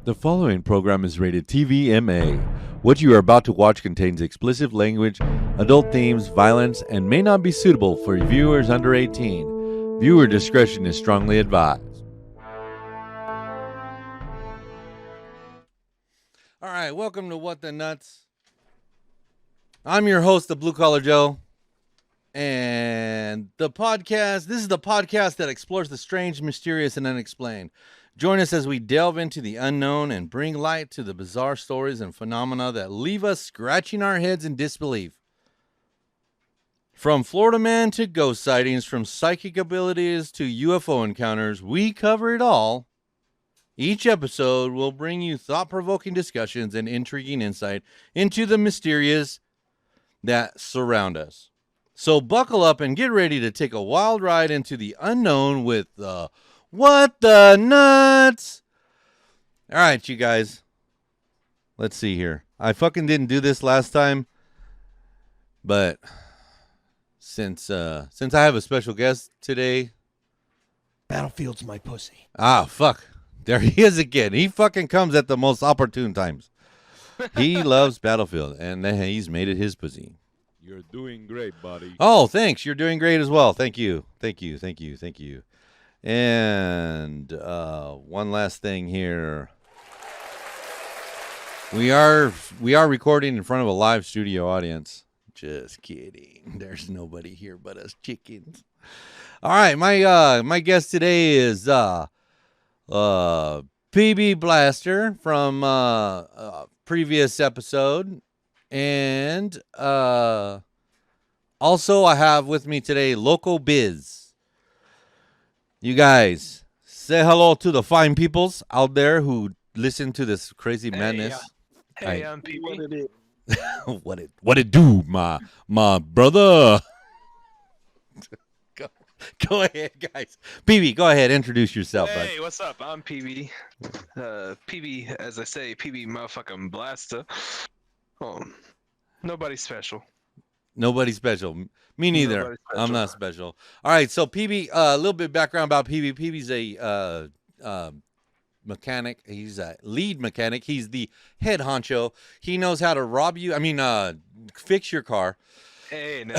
The following program is rated TVMA. What you are about to watch contains explicit language, adult themes, violence, and may not be suitable for viewers under 18. Viewer discretion is strongly advised. All right, welcome to What the Nuts. I'm your host, the Blue Collar Joe. And this is the podcast that explores the strange, mysterious, and unexplained. Join us as we delve into the unknown and bring light to the bizarre stories and phenomena that leave us scratching our heads in disbelief. From Florida man to ghost sightings, from psychic abilities to UFO encounters, we cover it all. Each episode will bring you thought-provoking discussions and intriguing insight into the mysterious that surround us. So buckle up and get ready to take a wild ride into the unknown with the What the Nuts? All right, you guys. Let's see here. I fucking didn't do this last time, but since I have a special guest today. Battlefield's my pussy. Ah, fuck. There he is again. He fucking comes at the most opportune times. He loves Battlefield, and he's made it his pussy. You're doing great, buddy. Oh, thanks. You're doing great as well. Thank you. Thank you. Thank you. Thank you. And one last thing here. We are recording in front of a live studio audience. Just kidding. There's nobody here but us chickens. All right, my guest today is PB Blaster from previous episode, and also I have with me today LocoBizz. You guys, say hello to the fine peoples out there who listen to this crazy madness. Hey, I'm PB. What it do, my brother? Go ahead, guys. PB, go ahead, introduce yourself. Hey, what's up? I'm PB. PB, as I say, PB motherfucking blaster. Oh, nobody special. Nobody special. Me neither. Nobody special. I'm not special. All right, so PB, a little bit of background about PB. PB's a mechanic. He's a lead mechanic. He's the head honcho. He knows how to rob you. Fix your car. Hey, no.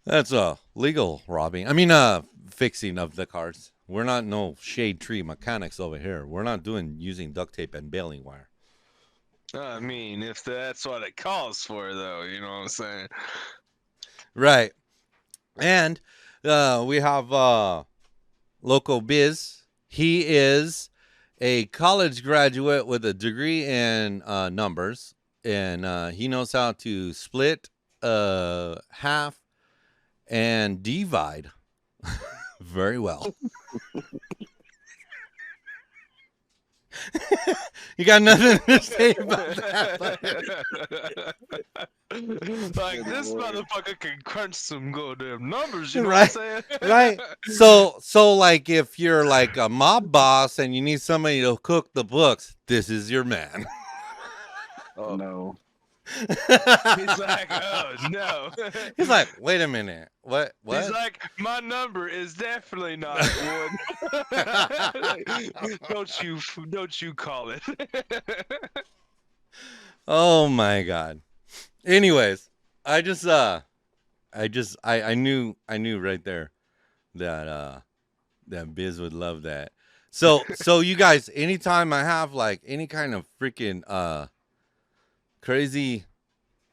That's legal robbing. Fixing of the cars. We're not no shade tree mechanics over here. We're not using duct tape and baling wire. I mean, if that's what it calls for, though, you know what I'm saying? Right. And we have LocoBizz. He is a college graduate with a degree in numbers, and he knows how to split, half, and divide very well. You got nothing to say about that? Like, this motherfucker can crunch some goddamn numbers, you know Right. what I'm saying? Right. So like if you're like a mob boss and you need somebody to cook the books, this is your man. Oh no. He's like, oh, no. He's like, wait a minute. What? He's like, my number is definitely not one. Don't you call it. Oh my God. Anyways, I knew right there that that Biz would love that. So you guys, anytime I have like any kind of freaking crazy,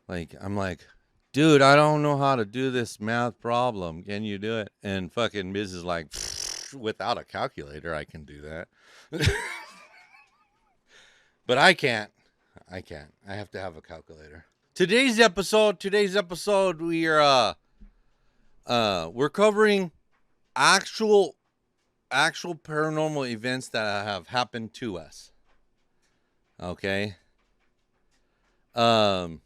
like I'm like, dude, I don't know how to do this math problem. Can you do it? And fucking Biz is like, without a calculator, I can do that. But I can't. I have to have a calculator. Today's episode, we're covering actual paranormal events that have happened to us. Okay. Let's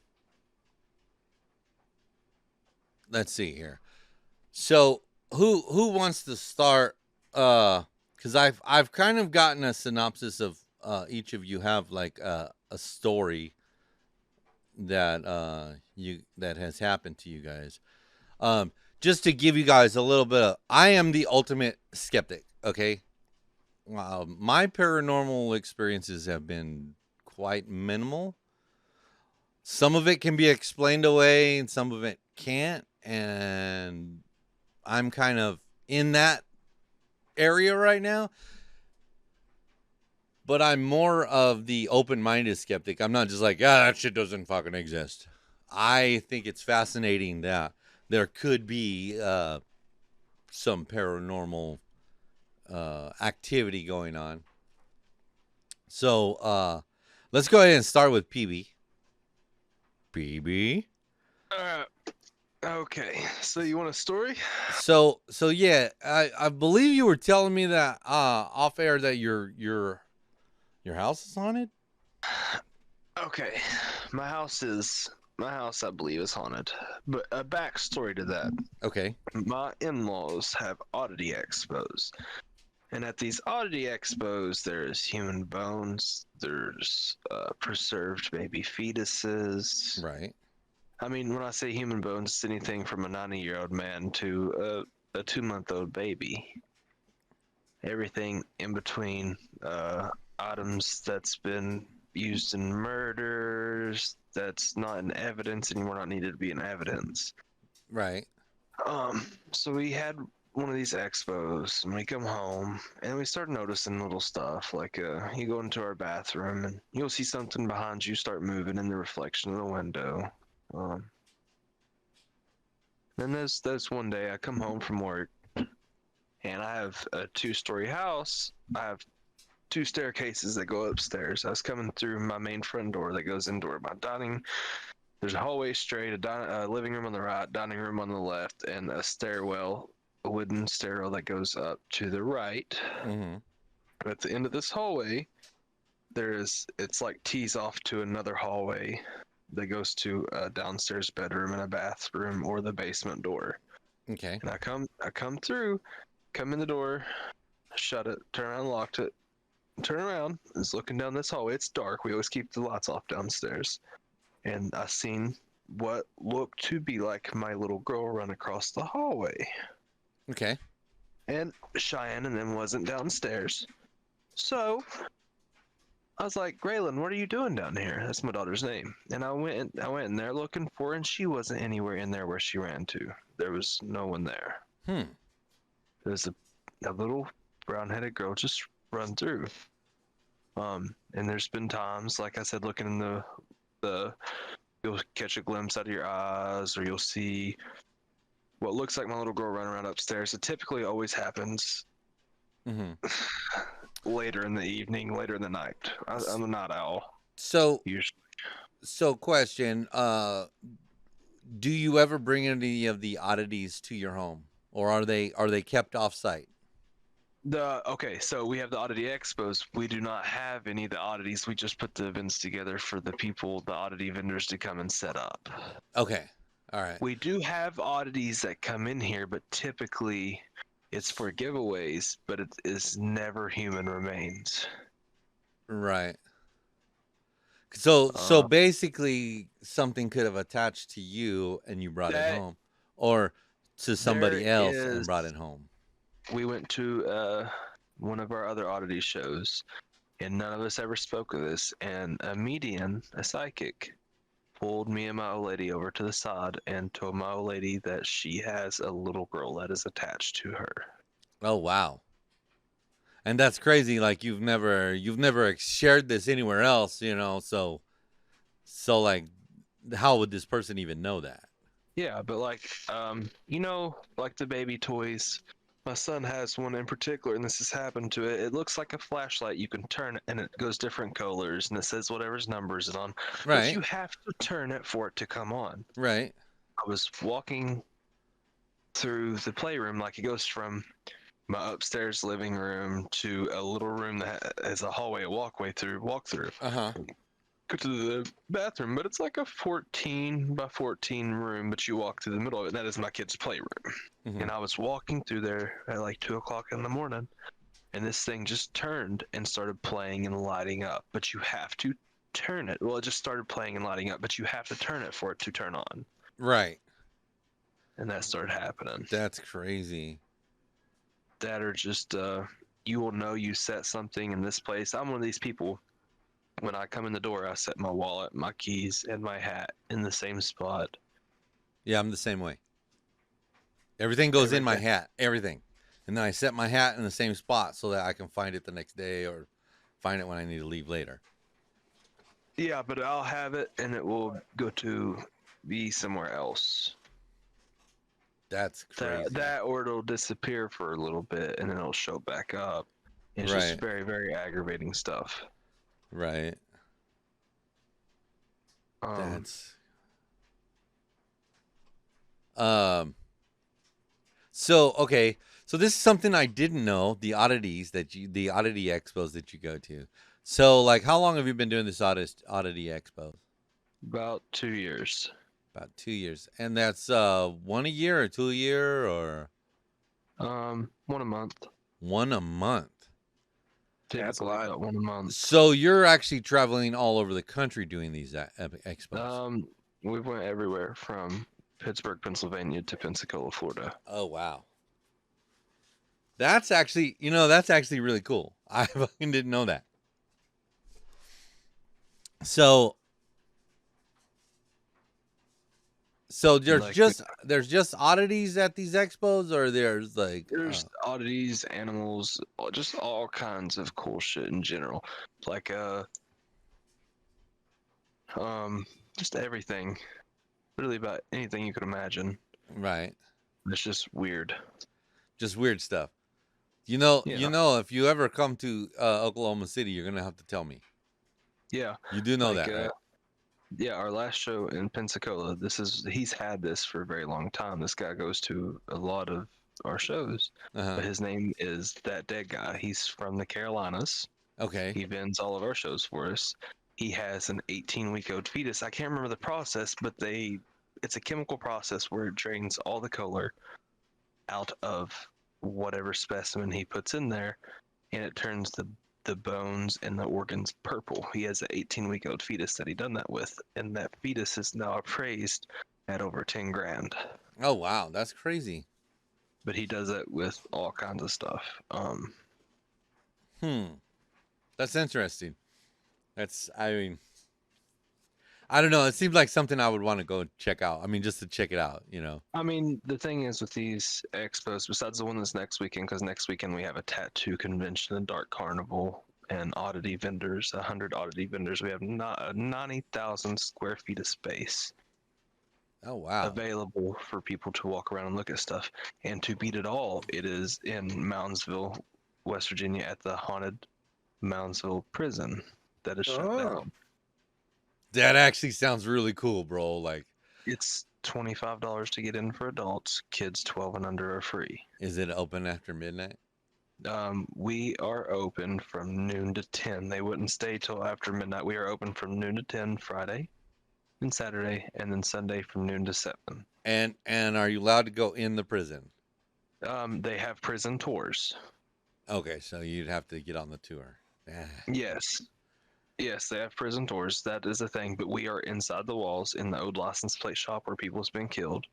see here. So who wants to start? Because I've kind of gotten a synopsis of each of you have like a story that that has happened to you guys. Just to give you guys a little bit of, I am the ultimate skeptic. Okay. My paranormal experiences have been quite minimal. Some of it can be explained away and some of it can't. And I'm kind of in that area right now. But I'm more of the open-minded skeptic. I'm not just like, that shit doesn't fucking exist. I think it's fascinating that there could be some paranormal activity going on. So let's go ahead and start with PB. PB. Okay, so you want a story? So yeah, I believe you were telling me that off air that your house is haunted. Okay, my house, I believe, is haunted. But a backstory to that: Okay. my in-laws have oddity expos, and at these oddity expos, there's human bones, there's preserved baby fetuses. Right. I mean, when I say human bones, it's anything from a 90-year-old man to a 2-month-old baby. Everything in between, items that's been used in murders, that's not in evidence anymore, not needed to be in evidence. Right. So we had one of these expos, and we come home, and we start noticing little stuff, like you go into our bathroom, and you'll see something behind you start moving in the reflection of the window. Then there's one day I come home from work, and I have a 2-story house. I have 2 staircases that go upstairs. I was coming through my main front door that goes into my dining. There's a hallway straight, a living room on the right, dining room on the left, and a stairwell, a wooden stairwell that goes up to the right. Mm-hmm. At the end of this hallway, it's like tees off to another hallway that goes to a downstairs bedroom and a bathroom or the basement door. Okay. And I come through, come in the door, shut it, turn around, locked it, turn around, is looking down this hallway. It's dark. We always keep the lights off downstairs. And I seen what looked to be like my little girl run across the hallway. Okay. And Cheyenne and them wasn't downstairs. So I was like, Graylin, what are you doing down here? That's my daughter's name. And I went in there looking for her, and she wasn't anywhere in there where she ran to. There was no one there. There's a little brown-headed girl just run through. And there's been times, like I said, looking in you'll catch a glimpse out of your eyes, or you'll see what looks like my little girl running around upstairs. It typically always happens later in the evening, later in the night. I'm a night owl. So Usually. question, do you ever bring any of the oddities to your home, or are they kept off site? Okay, so we have the oddity expos. We do not have any of the oddities. We just put the events together for the oddity vendors to come and set up. Okay. All right. We do have oddities that come in here, but typically it's for giveaways, but it is never human remains. Right. So basically something could have attached to you and you brought it home, or to somebody else and brought it home. We went to one of our other oddity shows, and none of us ever spoke of this, and a medium, a psychic, pulled me and my old lady over to the side and told my old lady that she has a little girl that is attached to her. Oh, wow. And that's crazy. Like you've never shared this anywhere else, so like, how would this person even know that? Yeah, but like the baby toys, my son has one in particular, and this has happened to it. It looks like a flashlight. You can turn it, and it goes different colors, and it says whatever's numbers it on. Right. But you have to turn it for it to come on. Right. I was walking through the playroom, like it goes from my upstairs living room to a little room that has a hallway, a walk through. Go to the bathroom, but it's like a 14 by 14 room, but you walk through the middle of it. That is my kid's playroom. And I was walking through there at like 2 o'clock in the morning, and this thing just turned and started playing and lighting up, but you have to turn it. Well, it just started playing and lighting up, but you have to turn it for it to turn on. Right. And that started happening. That's crazy. that are just you will know you set something in this place. I'm one of these people. When I come in the door, I set my wallet, my keys, and my hat in the same spot. Yeah, I'm the same way. Everything goes in my Everything. hat, everything. And then I set my hat in the same spot so that I can find it the next day or find it when I need to leave later. Yeah, but I'll have it, and it will go to be somewhere else. That's crazy. That or it'll disappear for a little bit, and then it'll show back up. It's Right. just very, very aggravating stuff. Right. Um, That's so okay. So this is something I didn't know, the oddity expos that you go to. So like how long have you been doing this oddity expos? about 2 years. About 2 years. And that's 1 a year or 2 a year or 1 a month. 1 a month. That's a Typically lot. about 1 a month. So you're actually traveling all over the country doing these expos. We went everywhere from Pittsburgh, Pennsylvania to Pensacola, Florida. Oh wow. That's actually, that's actually really cool. I fucking didn't know that. So there's Like, just oddities at these expos, or there's like there's oddities, animals, just all kinds of cool shit in general. Like just everything. Really about anything you could imagine. right, It's just weird. just weird stuff. Yeah. If you ever come to Oklahoma City, you're gonna have to tell me. Yeah. You do know Like, that, right? Yeah, our last show in Pensacola, he's had this for a very long time. This guy goes to a lot of our shows, Uh-huh. but his name is That Dead Guy. He's from the Carolinas. Okay. He vends all of our shows for us. He has an 18-week-old fetus. I can't remember the process, but it's a chemical process where it drains all the color out of whatever specimen he puts in there, and it turns the bones and the organs purple. He has an 18-week-old fetus that he done that with, and that fetus is now appraised at over 10 grand. Oh wow, that's crazy. But he does it with all kinds of stuff. That's interesting. I mean, I don't know. It seems like something I would want to go check out. I mean, just to check it out, I mean, the thing is with these expos, besides the one that's next weekend, because next weekend we have a tattoo convention, a dark carnival, and oddity vendors, 100 oddity vendors. We have 90,000 square feet of space Oh wow. available for people to walk around and look at stuff. And to beat it all, it is in Moundsville, West Virginia, at the haunted Moundsville prison that is shut down. That actually sounds really cool, bro. Like, It's $25 to get in for adults. Kids 12 and under are free. is it open after midnight? We are open from noon to 10. They wouldn't stay till after midnight. We are open from noon to 10 Friday and Saturday, and then Sunday from noon to 7. And are you allowed to go in the prison? They have prison tours. Okay, so you'd have to get on the tour. Ah. Yes. Yes, they have prison tours. That is a thing, but we are inside the walls in the old license plate shop where people's been killed.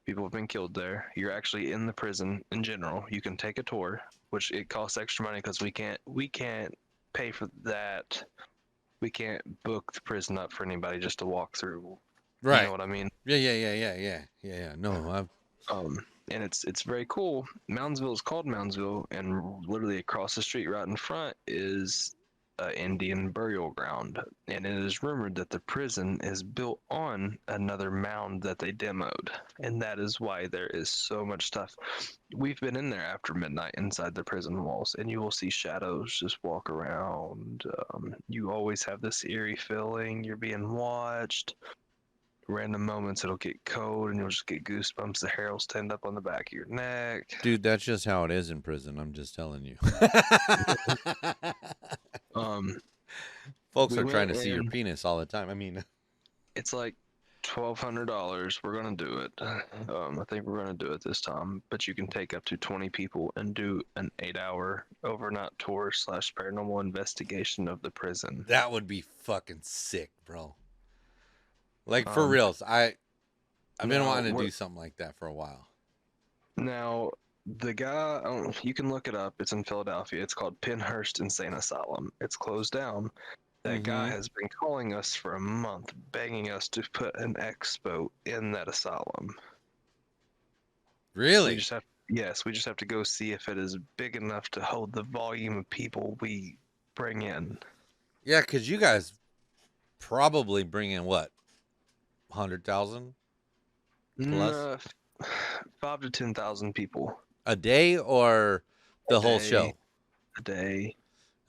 People have been killed there. You're actually in the prison in general. You can take a tour, which it costs extra money because we can't pay for that. We can't book the prison up for anybody just to walk through. Right. You know what I mean? Yeah. No, And it's very cool. Moundsville is called Moundsville, and literally across the street, right in front, is an Indian burial ground. And it is rumored that the prison is built on another mound that they demoed, and that is why there is so much stuff. We've been in there after midnight inside the prison walls, and you will see shadows just walk around. You always have this eerie feeling you're being watched. Random moments it'll get cold and you'll just get goosebumps. The hair will stand up on the back of your neck. dude, that's just how it is in prison. I'm just telling you. Folks We are trying to went see your in- penis all the time. I mean, It's like $1,200. We're gonna do it. I think we're gonna do it this time. But you can take up to 20 people and do an 8-hour overnight tour / paranormal investigation of the prison. that would be fucking sick, bro. Like for Um, reals, I've been now, wanting to what- do something like that for a while. Now, The guy, you can look it up. It's in Philadelphia. It's called Penhurst Insane Asylum. It's closed down. That guy has been calling us for a month, begging us to put an expo in that asylum. Really? We just have to go see if it is big enough to hold the volume of people we bring in. Yeah, because you guys probably bring in what, 100,000 plus 5 to 10,000 people a day, or the whole day. show? a day.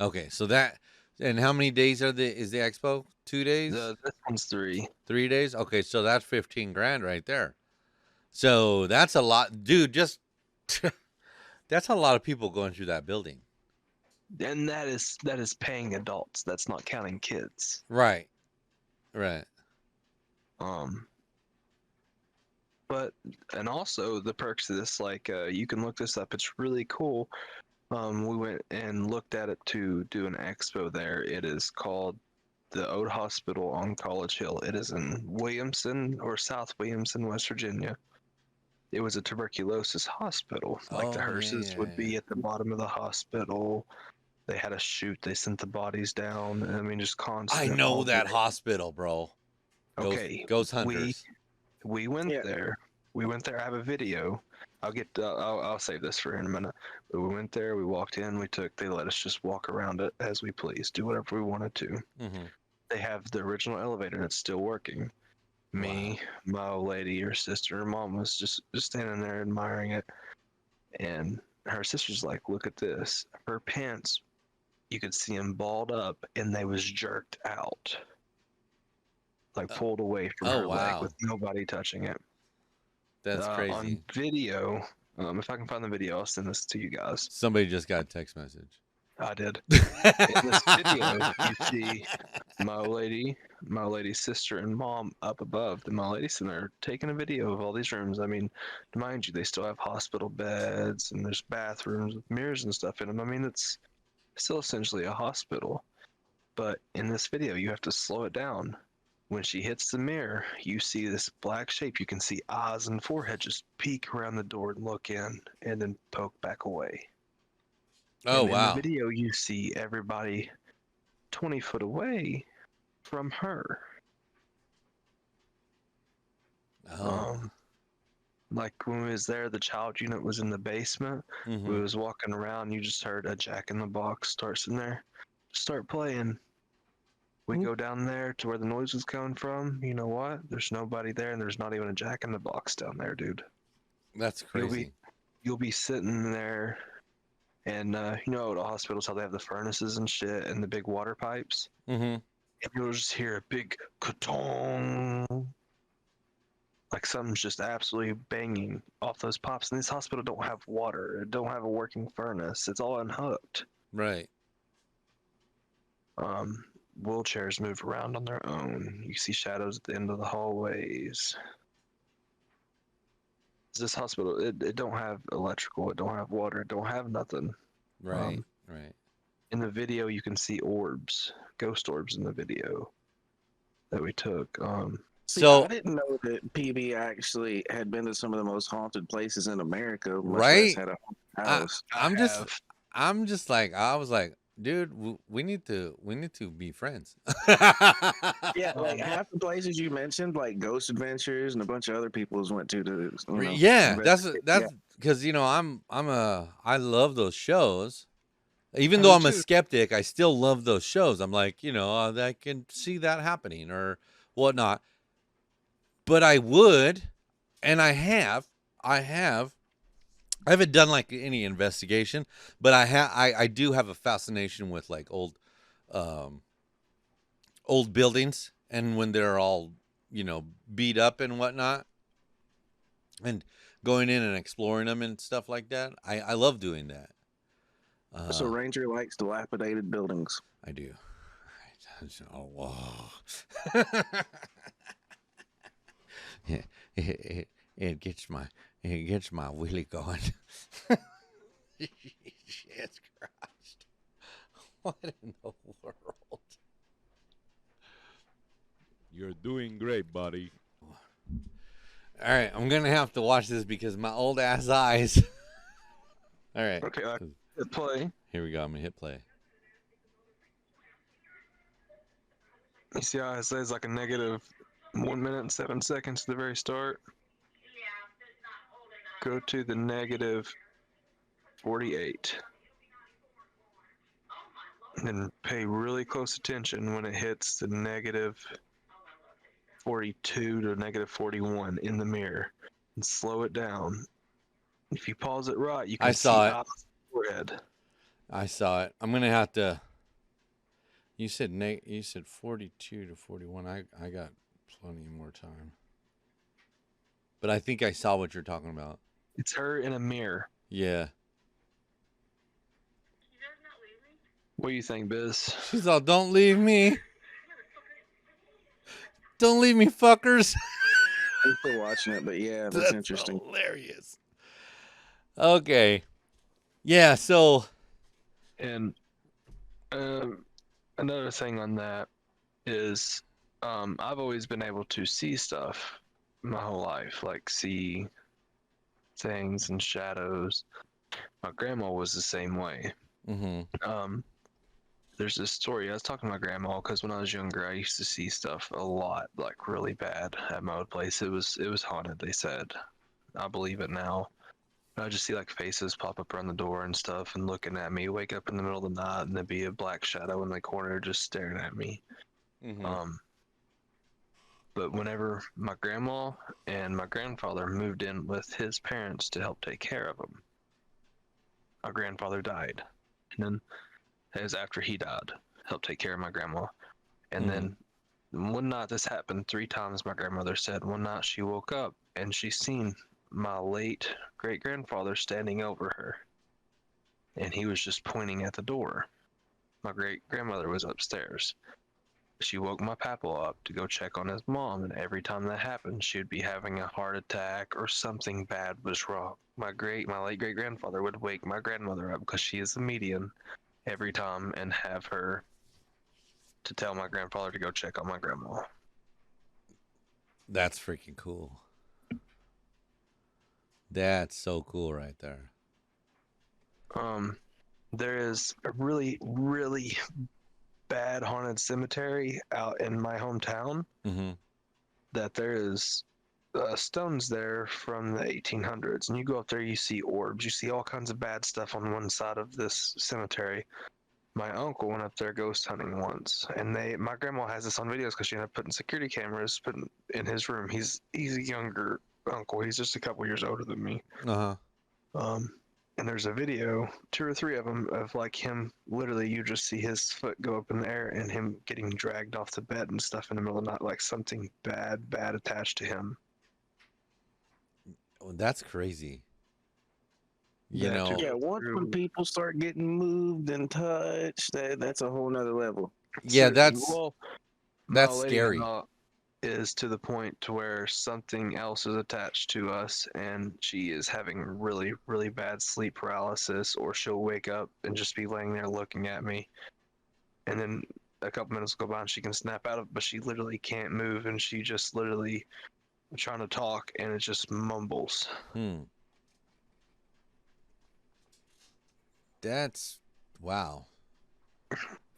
Okay, so that, and how many days is the expo? 2 days? This one's 3. 3 days? Okay, so that's 15 grand right there. So that's a lot, dude. Just that's a lot of people going through that building. And that is paying adults. That's not counting kids. Right. Right. But and also the perks of this, like you can look this up. It's really cool. We went and looked at it to do an expo there. It is called the Old Hospital on College Hill. It is in Williamson or South Williamson, West Virginia. It was a tuberculosis hospital. Like the hearses would be at the bottom of the hospital. They had a chute. They sent the bodies down. I mean, just constant. I know that hospital, bro. Okay. Ghost Hunters. We went there. We went there. I have a video. I'll save this for in a minute. But we went there. We walked in. They let us just walk around it as we please, do whatever we wanted to. Mm-hmm. They have the original elevator and it's still working. Me, my old lady, her sister, her mom was just standing there admiring it. And her sister's like, look at this. Her pants, you could see them balled up and they was jerked out. Like pulled away from her leg with nobody touching it. That's crazy. On video, if I can find the video, I'll send this to you guys. Somebody just got a text message. I did. In this video, you see my lady's sister and mom up above. My lady's in there taking a video of all these rooms. I mean, mind you, they still have hospital beds and there's bathrooms with mirrors and stuff in them. I mean, it's still essentially a hospital. But in this video, you have to slow it down. When she hits the mirror, you see this black shape. You can see eyes and forehead just peek around the door and look in and then poke back away. Oh, and wow. In the video, you see everybody 20 foot away from her. Oh. Like when we was there, the child unit was in the basement. Mm-hmm. We was walking around. You just heard a Jack in the Box starts in there. Start playing. We go down there to where the noise was coming from. You know what? There's nobody there, and there's not even a Jack in the Box down there, dude. That's crazy. You'll be sitting there, and you know at hospitals how they have the furnaces and shit and the big water pipes. Mm-hmm. And you'll just hear a big ka-tong, like something's just absolutely banging off those pops. And this hospital don't have water. It don't have a working furnace. It's all unhooked. Right. Wheelchairs move around on their own. You see shadows at the end of the hallways. This hospital, it don't have electrical, it don't have water, it don't have nothing. Right, right. In the video, you can see orbs, ghost orbs in the video that we took. So I didn't know that PB actually had been to some of the most haunted places in America. Right. Had a house. I'm just like, I was like, dude, we need to be friends. Yeah, like half the places you mentioned, like Ghost Adventures and a bunch of other people's went to. Yeah, that's because I love those shows. Even though I'm a skeptic, I still love those shows. I'm like, I can see that happening or whatnot. But I would, and I haven't done like any investigation, but I do have a fascination with like old buildings, and when they're all beat up and whatnot, and going in and exploring them and stuff like that. I love doing that. So Ranger likes dilapidated buildings. I do. Oh, wow. It gets my willy going. Jesus Christ. What in the world? You're doing great, buddy. All right, I'm going to have to watch this because my old ass eyes All right. Okay, I hit play. Here we go. I'm gonna hit play. You see how it says like a negative 1 minute and 7 seconds at the very start? Go to the negative 48. And then pay really close attention when it hits the negative 42 to negative 41 in the mirror. And slow it down. If you pause it right, you can I saw see it. Alice's forehead. I saw it. I'm gonna have to. You said 42 to 41. I got plenty more time. But I think I saw what you're talking about. It's her in a mirror. Yeah. What do you think, Biz? She's all, don't leave me. Don't leave me, fuckers. I'm still watching it, but yeah, that's interesting. Hilarious. Okay. Yeah, so. And another thing on that is I've always been able to see stuff my whole life, like see things and shadows. My grandma was the same way. Mm-hmm. There's this story. I was talking to my grandma because when I was younger, I used to see stuff a lot, like really bad at my old place. It was haunted. They said. I believe it now. I just see like faces pop up around the door and stuff, and looking at me. Wake up in the middle of the night, and there'd be a black shadow in the corner just staring at me. Mm-hmm. But whenever my grandma and my grandfather moved in with his parents to help take care of him, my grandfather died, and then it was after he died, helped take care of my grandma, and then one night this happened 3 times. My grandmother said one night she woke up and she seen my late great grandfather standing over her, and he was just pointing at the door. My great grandmother was upstairs. She woke my papa up to go check on his mom, and every time that happened, she would be having a heart attack or something bad was wrong. My late great grandfather would wake my grandmother up because she is the medium every time and have her to tell my grandfather to go check on my grandma. That's freaking cool. That's so cool right there. There is a really, really bad haunted cemetery out in my hometown Mm-hmm. that there is stones there from the 1800s, and you go up there, you see orbs, you see all kinds of bad stuff on one side of this cemetery. My uncle went up there ghost hunting once, and my grandma has this on videos because she ended up putting security cameras in his room. He's a younger uncle. He's just a couple years older than me. Uh-huh. And there's a video, 2 or 3 of them, of like him. Literally, you just see his foot go up in the air and him getting dragged off the bed and stuff in the middle of the night, like something bad attached to him. Oh, that's crazy. You Yeah, know. Yeah, once when people start getting moved and touched, that's a whole nother level. Yeah, Seriously, my that's lady scary. is to the point to where something else is attached to us, and she is having really, really bad sleep paralysis, or she'll wake up and just be laying there looking at me, and then a couple minutes go by and she can snap out of it, but she literally can't move, and she just literally trying to talk and it just mumbles. That's wow.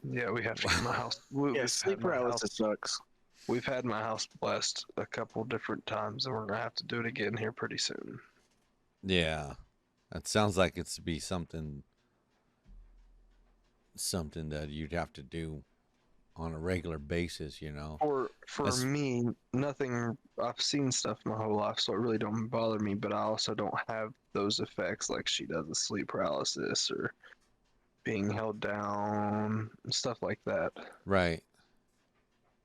Yeah, we have to get my house. Yeah, sleep paralysis sucks. We've had my house blessed a couple different times, and we're gonna have to do it again here pretty soon. Yeah. That sounds like it's to be something that you'd have to do on a regular basis, you know. For me, nothing. I've seen stuff my whole life, so it really don't bother me. But I also don't have those effects like she does, the sleep paralysis or being held down and stuff like that. Right.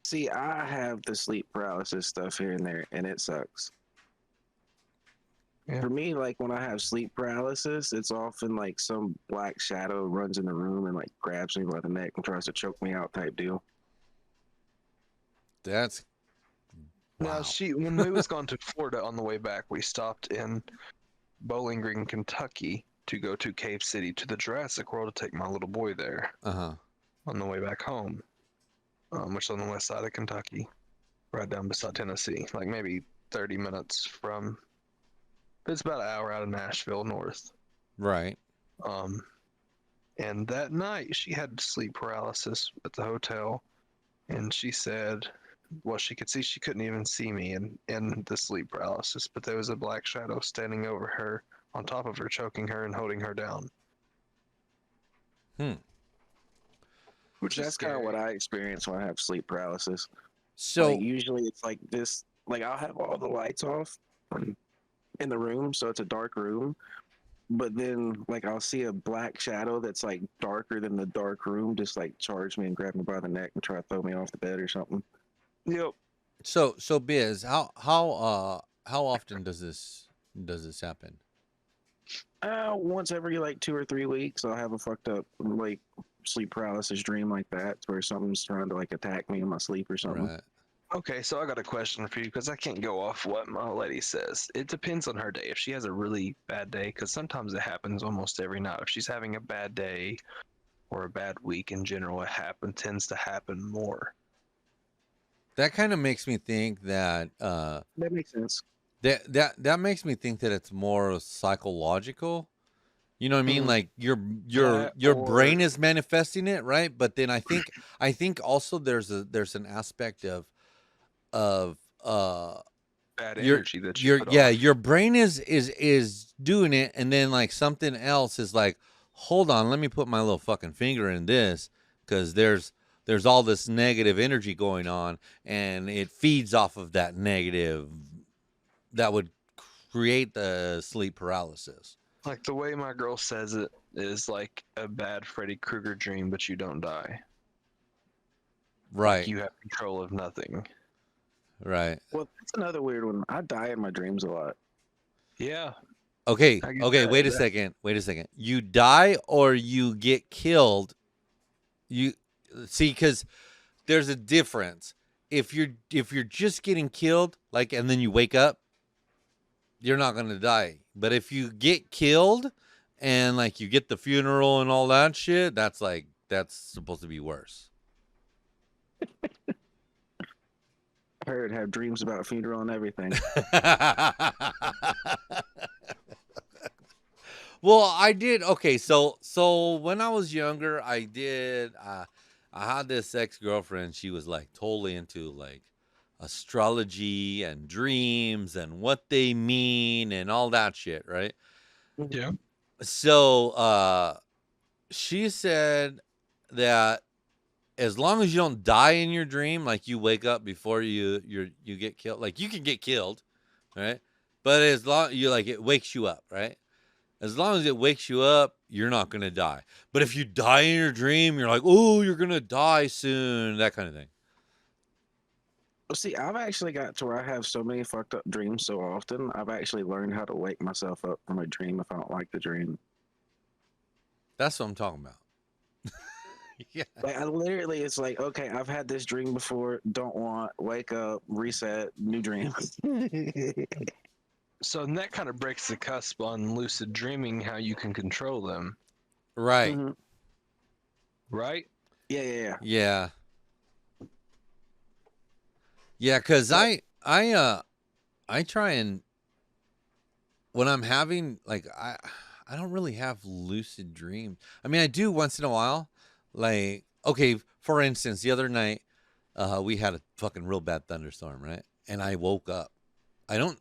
See, I have the sleep paralysis stuff here and there, and it sucks. Yeah. For me, like when I have sleep paralysis, it's often like some black shadow runs in the room and like grabs me by the neck and tries to choke me out type deal. That's wow. Now when we was gone to Florida on the way back, we stopped in Bowling Green, Kentucky to go to Cave City to the Jurassic World to take my little boy there. Uh-huh. On the way back home, which is on the west side of Kentucky, right down beside Tennessee, like maybe 30 minutes from. It's about an hour out of Nashville north. Right. And that night she had sleep paralysis at the hotel, and she said, well, she could see, she couldn't even see me in the sleep paralysis, but there was a black shadow standing over her, on top of her, choking her and holding her down. Which is That's kind of scary. what I experience when I have sleep paralysis. So Like usually it's like this. Like I'll have all the lights off in the room, so it's a dark room. But then like I'll see a black shadow that's like darker than the dark room, just like charge me and grab me by the neck and try to throw me off the bed or something. Yep. so Biz, how often does this happen? Once every like 2 or 3 weeks, I'll have a fucked up like sleep paralysis dream like that, where something's trying to like attack me in my sleep or something. Right. Okay, so I got a question for you because I can't go off what my lady says. It depends on her day. If she has a really bad day, because sometimes it happens almost every night. If she's having a bad day or a bad week in general, tends to happen more. That kind of makes me think that That makes sense. that makes me think that it's more psychological. You know what I mean? Mhm. Like your That your or- brain is manifesting it, right? But then I think also there's an aspect of Bad your energy that you put off. your brain is doing it, and then like something else is like, hold on, let me put my little fucking finger in this, because there's all this negative energy going on, and it feeds off of that negative that would create the sleep paralysis. Like the way my girl says it is like a bad Freddy Krueger dream, but you don't die. Right. Like you have control of nothing. Right. Well, that's another weird one. I die in my dreams a lot. Yeah. Okay. I get Okay. that. Wait a second. Wait a second. You die or you get killed. You see, because there's a difference. If you're just getting killed, like, and then you wake up, you're not gonna die. But if you get killed, and like you get the funeral and all that shit, that's supposed to be worse. I heard have dreams about funeral and everything. Well, I did. Okay, so when I was younger, I did. I had this ex-girlfriend. She was like totally into like astrology and dreams and what they mean and all that shit, right? Yeah. So she said that as long as you don't die in your dream, like you wake up before you get killed, like you can get killed, right? But as long you like it wakes you up, right? As long as it wakes you up, you're not gonna die. But if you die in your dream, you're like, oh, you're gonna die soon, that kind of thing. See, I've actually got to where I have so many fucked up dreams so often. I've actually learned how to wake myself up from a dream if I don't like the dream. That's what I'm talking about. Yeah. Like I literally, it's like, okay, I've had this dream before. Don't want. Wake up, reset, new dream. So and that kind of breaks the cusp on lucid dreaming, how you can control them, Right. Mhm. right? Yeah. Yeah. Yeah, because I try and when I'm having like I don't really have lucid dreams. I mean, I do once in a while. Like, okay, for instance, the other night, we had a fucking real bad thunderstorm, right? And I woke up. I don't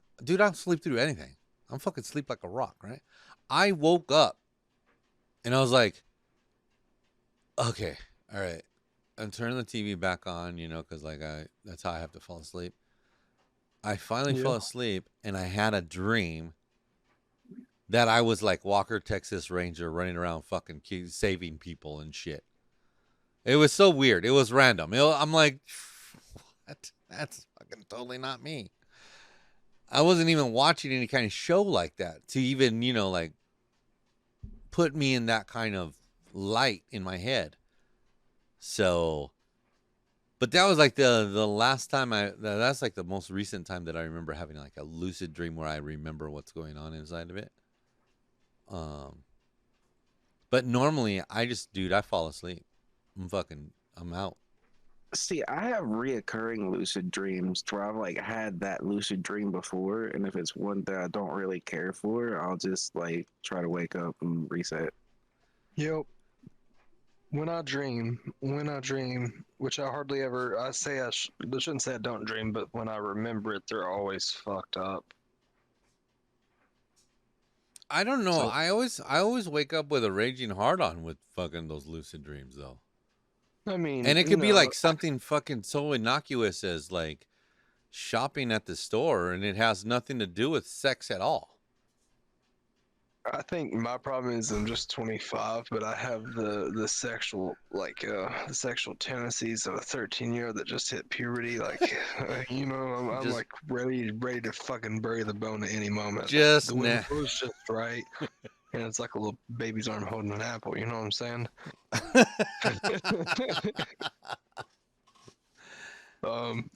sleep through anything. I'm fucking sleep like a rock, right? I woke up and I was like, okay, all right. I'm turning the TV back on, because like that's how I have to fall asleep. I finally fell asleep and I had a dream that I was like Walker, Texas Ranger running around fucking saving people and shit. It was so weird. It was random. I'm like, what? That's fucking totally not me. I wasn't even watching any kind of show like that to even, like put me in that kind of light in my head. So, but that was like the last time that's like the most recent time that I remember having like a lucid dream where I remember what's going on inside of it. But normally I fall asleep. I'm out. See, I have reoccurring lucid dreams where I've like had that lucid dream before, and if it's one that I don't really care for, I'll just like try to wake up and reset. Yep. When I dream, which I hardly ever, I say I shouldn't say I don't dream, but when I remember it, they're always fucked up. I don't know. So I always wake up with a raging heart on with fucking those lucid dreams though. I mean, And it you could be know, like something fucking so innocuous as like shopping at the store, and it has nothing to do with sex at all. I think my problem is I'm just 25, but I have the sexual the sexual tendencies of a 13-year-old that just hit puberty. Like, I'm Just like ready to fucking bury the bone at any moment. just The wind blows just right, and it's like a little baby's arm holding an apple. You know what I'm saying? um,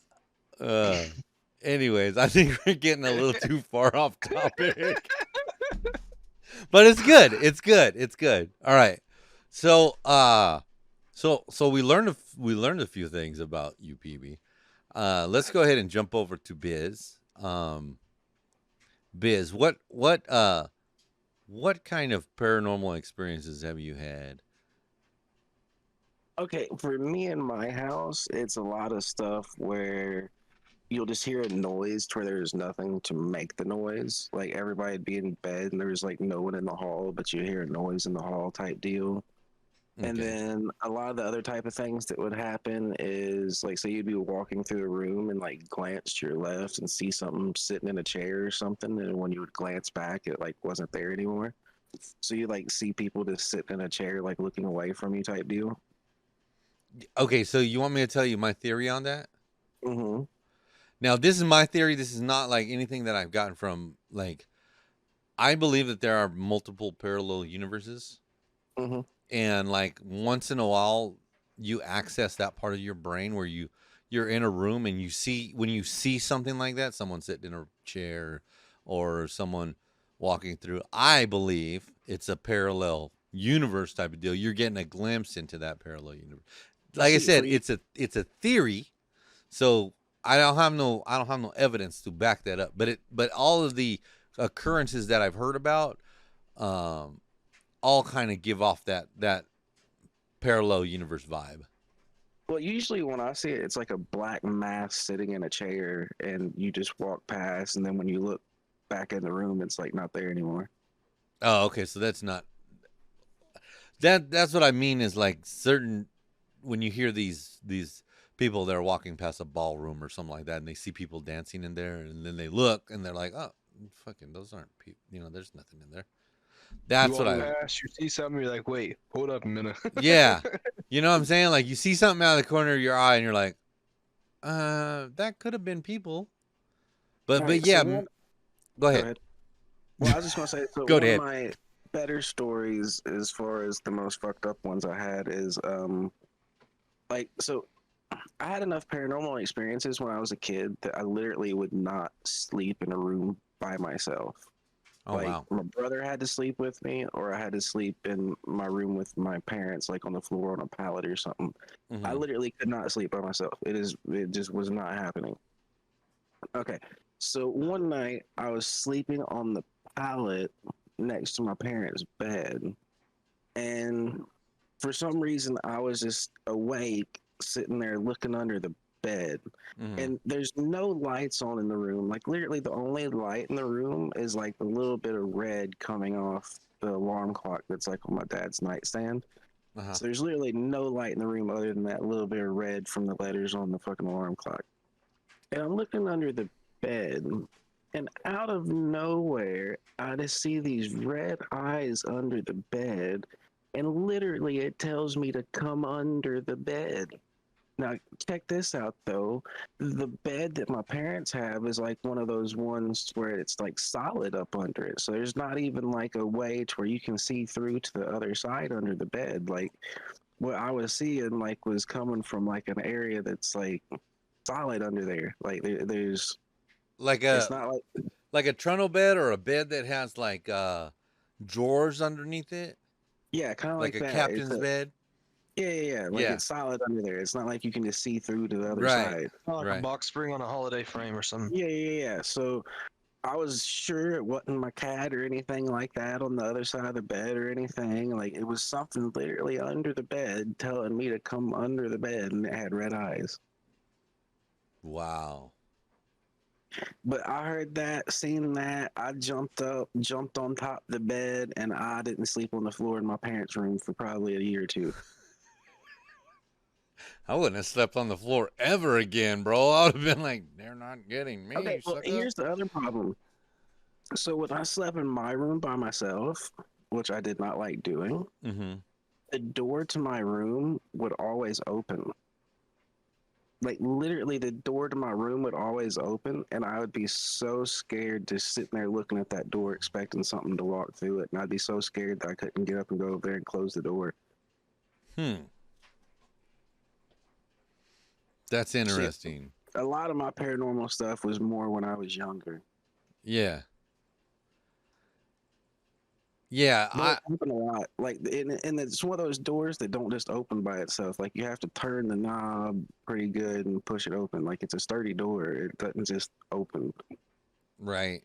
uh anyways, I think we're getting a little too far off topic. But it's good. It's good. It's good. All right. So so we learned a few things about you, PB. Let's go ahead and jump over to Biz. Biz, what kind of paranormal experiences have you had? Okay, for me in my house, it's a lot of stuff where you'll just hear a noise to where there's nothing to make the noise. Like everybody'd be in bed and there's like no one in the hall, but you hear a noise in the hall type deal. And Okay. then a lot of the other type of things that would happen is like, say you'd be walking through a room and like glance to your left and see something sitting in a chair or something, and when you would glance back, it like wasn't there anymore. So you like see people just sitting in a chair, like looking away from you type deal. Okay, so you want me to tell you my theory on that? Mm-hmm. Now, this is my theory. This is not like anything that I've gotten from like I believe that there are multiple parallel universes. Mm-hmm. And like once in a while you access that part of your brain where you're in a room and you see when you see something like that, someone sitting in a chair or someone walking through, I believe it's a parallel universe type of deal. You're getting a glimpse into that parallel universe. Like I See, for said, you, it's a theory. So I don't have no evidence to back that up. But all of the occurrences that I've heard about um all kind of give off that parallel universe vibe. well, usually when I see it, it's like a black mass sitting in a chair, and you just walk past, and then when you look back in the room, it's like not there anymore. Oh, okay, so that's not that's what I mean is like certain when you hear these people that are walking past a ballroom or something like that and they see people dancing in there and then they look and they're like, "Oh, fucking those aren't people, there's nothing in there." you That's what walk I past, you see something, you're like, wait, hold up a minute. Yeah. You know what I'm saying? Like you see something out of the corner of your eye and you're like, that could have been people." All But right, so yeah, one, go go ahead. ahead. Well, I was just gonna say, so Go one of ahead. my better stories, as far as the most fucked up ones I had, is like so. I had enough paranormal experiences when I was a kid that I literally would not sleep in a room by myself. Oh Like wow. my brother had to sleep with me, or I had to sleep in my room with my parents, like on the floor on a pallet or something. I Hmm. literally could not sleep by myself. It just was not happening. Okay, so one night I was sleeping on the pallet next to my parents' bed, and for some reason I was just awake, sitting there looking under the bed, Hmm. and there's no lights on in the room. Like literally, the only light in the room is like the little bit of red coming off the alarm clock that's like on my dad's nightstand. Uh-huh. So there's literally no light in the room other than that little bit of red from the letters on the fucking alarm clock. And I'm looking under the bed, and out of nowhere, I just see these red eyes under the bed, and literally it tells me to come under the bed. Now, check this out though. The bed that my parents have is like one of those ones where it's like solid up under it. So there's not even like a way to where you can see through to the other side under the bed. Like what I was seeing like was coming from like an area that's like solid under there. Like there's, Like it's a not like, like a trundle bed or a bed that has like drawers underneath it, yeah, kind of like like a that. It's captain's a, bed. yeah. Like Yeah. it's solid under there. It's not like you can just see through to the other Right. side. Not like a Right. box spring on a holiday frame or something. Yeah. So I was sure it wasn't my cat or anything like that on the other side of the bed or anything. Like it was something literally under the bed telling me to come under the bed, and it had red eyes. Wow. But I heard that, seen that. I jumped up, jumped on top of the bed, and I didn't sleep on the floor in my parents' room for probably a year or two. I wouldn't have slept on the floor ever again, bro. I would have been like, they're not getting me, Okay, well, sucker. here's the other problem. So when I slept in my room by myself, which I did not like doing, Mm-hmm. the door to my room would always open. Like literally, the door to my room would always open, and I would be so scared just sitting there looking at that door, expecting something to walk through it, and I'd be so scared that I couldn't get up and go over there and close the door. That's interesting. A lot of my paranormal stuff was more when I was younger. Yeah. Yeah, But it happened a lot. Like, and it's one of those doors that don't just open by itself. Like, you have to turn the knob pretty good and push it open. Like, it's a sturdy door. It doesn't just open. right.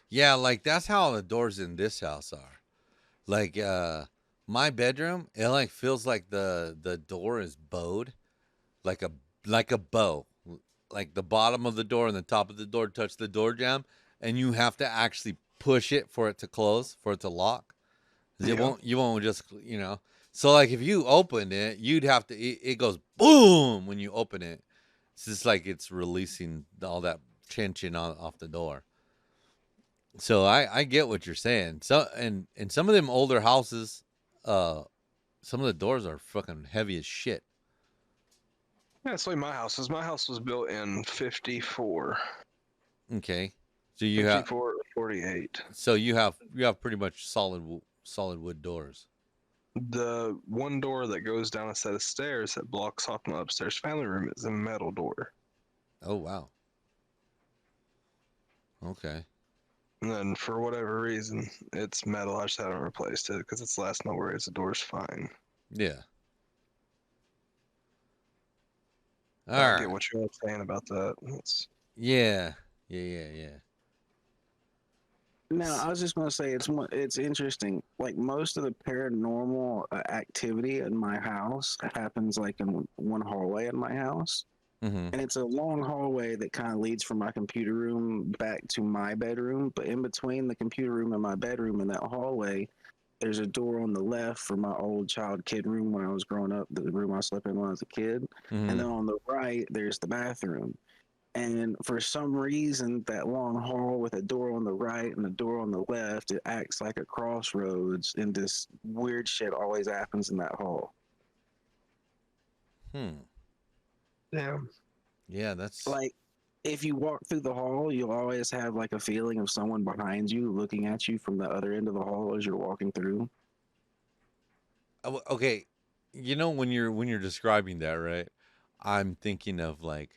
Yeah, like that's how the doors in this house are. Like my bedroom, it like feels like the door is bowed like a bow. Like the bottom of the door and the top of the door touch the door jamb, and you have to actually push it for it to close, for it to lock. 'Cause Yeah. you won't just, you know. So like if you opened it, you'd have to it goes boom when you open it. It's just like it's releasing all that tension off the door. So I get what you're saying. So and some of them older houses, some of the doors are fucking heavy as shit. Yeah, that's like my house is. My house was built in 54, Okay, so you have 54 or 48. you have pretty much solid wood doors. The one door that goes down a set of stairs that blocks off my upstairs family room is a metal door. Oh wow. Okay. And then for whatever reason, it's metal. I just haven't replaced it because it's last no worries. The door's fine. Yeah. All But I right. get what you're saying about that. It's, Yeah. Yeah. Now, I was just going to say it's interesting. Like most of the paranormal activity in my house happens like in one hallway in my house. Mm-hmm. And it's a long hallway that kind of leads from my computer room back to my bedroom. But in between the computer room and my bedroom in that hallway, there's a door on the left for my old child kid room when I was growing up, the room I slept in when I was a kid. Mm-hmm. And then on the right, there's the bathroom. And for some reason, that long hall with a door on the right and a door on the left, it acts like a crossroads, and this weird shit always happens in that hall. damn. Yeah, that's Like, if you walk through the hall, you'll always have like a feeling of someone behind you looking at you from the other end of the hall as you're walking through. okay. You know when you're describing that, right? I'm thinking of like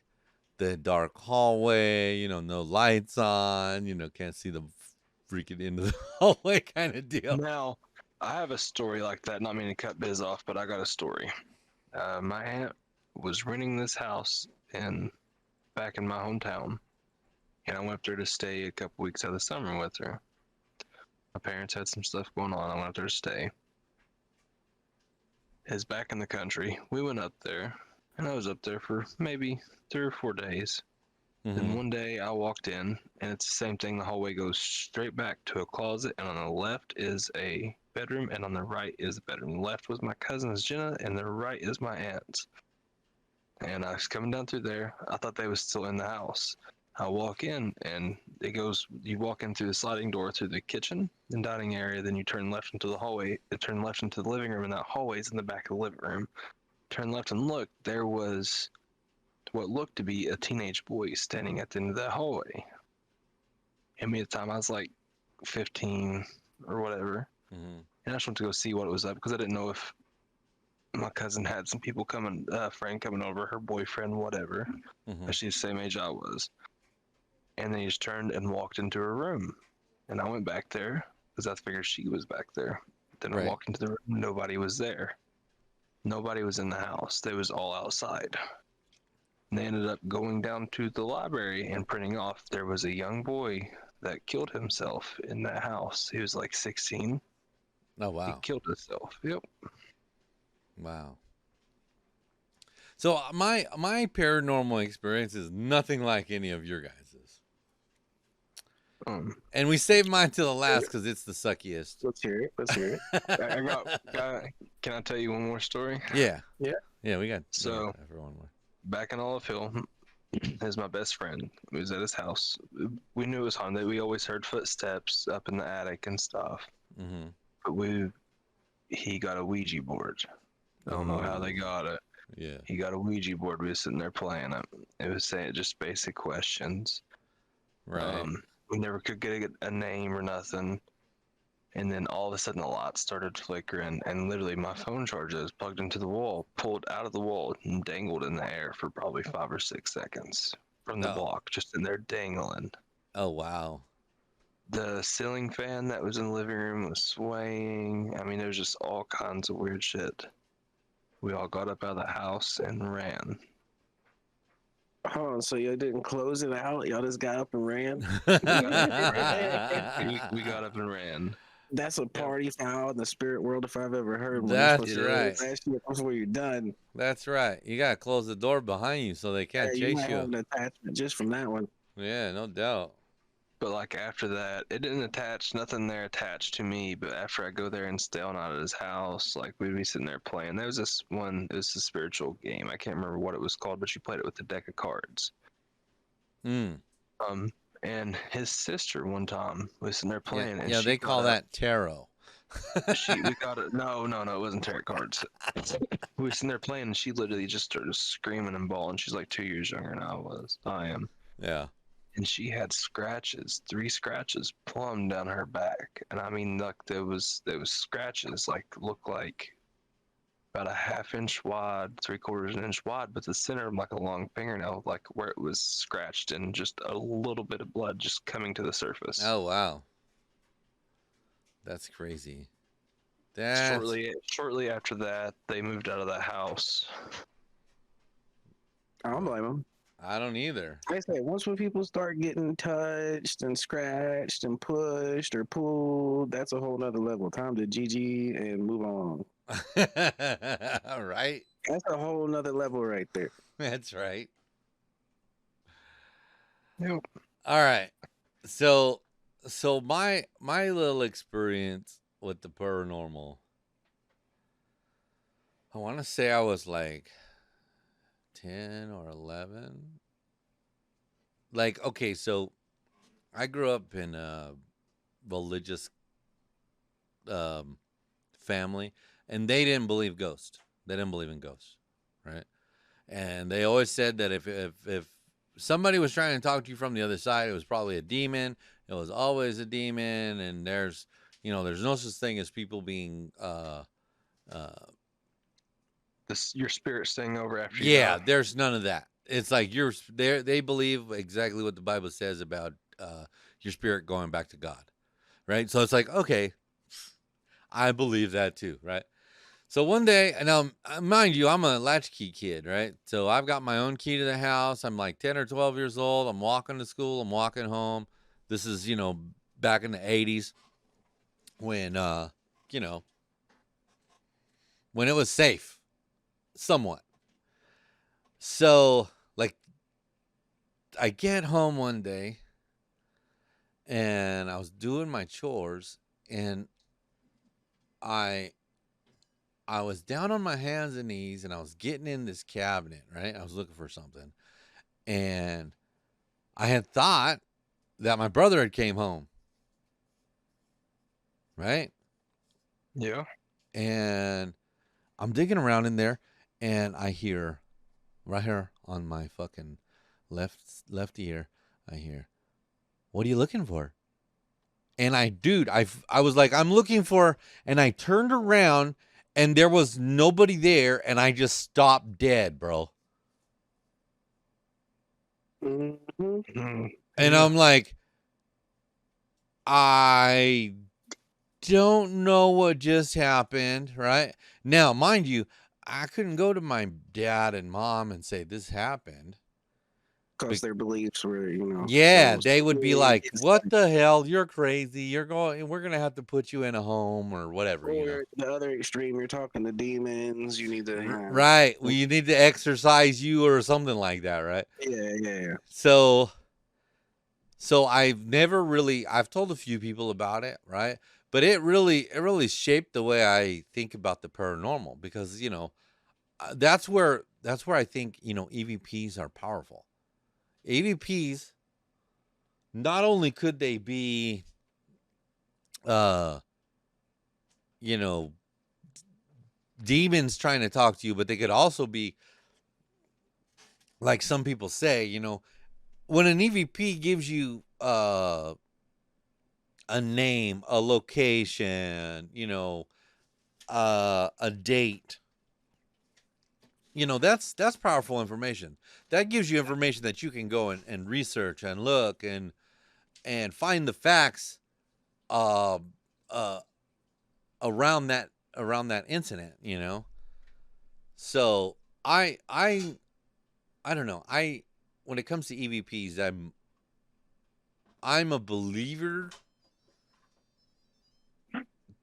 the dark hallway, you know, no lights on, you know, can't see the freaking end of the hallway kind of deal. Now, I have a story like that. Not meaning to cut Biz off, but I got a story. My aunt was renting this house back in my hometown, and I went up there to stay a couple weeks out of the summer with her. My parents had some stuff going on. I went up there to stay. Is back in the country. We went up there, and I was up there for maybe 3 or 4 days. Mm-hmm. Then one day I walked in, and it's the same thing. The hallway goes straight back to a closet, and on the left is a bedroom, and on the right is a bedroom. The left was my cousin's Jenna, and the right is my aunt's. And I was coming down through there. I thought they was still in the house. I walk in, and it goes. You walk in through the sliding door through the kitchen and dining area. Then you turn left into the hallway. Turn left into the living room, and that hallway's in the back of the living room. Turn left and look. There was what looked to be a teenage boy standing at the end of that hallway. And me at the time, I was like 15 or whatever. Mm-hmm. And I just went to go see what it was up because I didn't know if my cousin had some people coming, friend coming over, her boyfriend, whatever. Mm-hmm. But she's the same age I was. And then he just turned and walked into her room. And I went back there because I figured she was back there. Then Right. I walked into the room. Nobody was there. Nobody was in the house. They was all outside. And they ended up going down to the library and printing off. There was a young boy that killed himself in that house. He was like 16. Oh He wow. killed himself. Yep. Wow. So my paranormal experience is nothing like any of your guys's. And we saved mine till the last because it's the suckiest. Let's hear it. Let's hear it. I got. Can I tell you one more story? Yeah. Yeah. Yeah, we got So- time for one more. Back in Olive Hill, is my best friend. We was at his house. We knew it was haunted. We always heard footsteps up in the attic and stuff. Mm-hmm. But he got a Ouija board. I don't know how they got it. Yeah. He got a Ouija board. We was sitting there playing it. It was saying just basic questions. Right. We never could get a name or nothing. And then all of a sudden the lights started flickering, and literally my phone charger was plugged into the wall, pulled out of the wall, and dangled in the air for probably 5 or 6 seconds from the No. block, just in there dangling. Oh wow. The ceiling fan that was in the living room was swaying. I mean, there was just all kinds of weird shit. We all got up out of the house and ran. Oh, so y'all didn't close it out? Y'all just got up and ran? We got up and ran. That's a party foul in the spirit world if I've ever heard one. That's You're supposed to right. close that shit before you're done. That's right. You gotta close the door behind you so they can't Yeah, you chase might have you. an attachment just from that one. Yeah, no doubt. But like after that, it didn't attach, nothing there attached to me. But after I go there and stay all night at his house, like we'd be sitting there playing. There was this one, it was a spiritual game. I can't remember what it was called, but you played it with a deck of cards. Mm. And his sister one time was sitting there playing. Yeah, and yeah, she they got call up. that tarot. We got it. No, it wasn't tarot cards. We were sitting there playing, and she literally just started screaming and bawling. She's like 2 years younger than I am. Yeah. And she had scratches, 3 scratches plumb down her back. And I mean, like there was scratches like looked like about a 1/2 inch wide, 3/4 inch wide, but the center of like a long fingernail, like where it was scratched, and just a little bit of blood just coming to the surface. Oh wow. That's crazy. That's Shortly after that, they moved out of the house. I don't blame them. I don't either. Like I say, once when people start getting touched and scratched and pushed or pulled, that's a whole nother level. Time to GG and move on. All right. That's a whole nother level right there. That's right. Yep. All right. So my little experience with the paranormal, I want to say I was like 10 or 11. Like, okay, so I grew up in a religious family, and they didn't believe ghosts. They didn't believe in ghosts, right? And they always said that if somebody was trying to talk to you from the other side, it was probably a demon. It was always a demon, and there's no such thing as people being Your spirit staying over after you yeah, die. there's none of that. It's like they believe exactly what the Bible says about your spirit going back to God, right? So it's like, okay, I believe that too, right? So one day, and now mind you, I'm a latchkey kid, right? So I've got my own key to the house. I'm like 10 or 12 years old. I'm walking to school. I'm walking home. This is, back in the 80s when, when it was safe, somewhat. So, like, I get home one day and I was doing my chores, and I was down on my hands and knees, and I was getting in this cabinet, right? I was looking for something, and I had thought that my brother had came home, right? Yeah. And I'm digging around in there, and I hear right here on my fucking left ear, I hear, "What are you looking for?" And I was like, I'm looking for, and I turned around, and there was nobody there, and I just stopped dead, bro. Mm-hmm. Mm. And I'm like, I don't know what just happened, right? Now, mind you, I couldn't go to my dad and mom and say this happened. Because their beliefs were, Yeah, so they would be like, it's "What the hell? You're crazy. We're gonna have to put you in a home or whatever." or the other extreme, you're talking to demons. You need to, Right. Well, you need to exercise you or something like that, right? yeah. So I've told a few people about it, right? But it really shaped the way I think about the paranormal because, that's where I think, EVPs are powerful. EVPs, not only could they be uh you know demons trying to talk to you, but they could also be, like some people say, when an EVP gives you a name, a location, a date, that's powerful information. That gives you information that you can go and research and look and find the facts uh, uh, around that incident. So I don't know. When it comes to EVPs, I'm a believer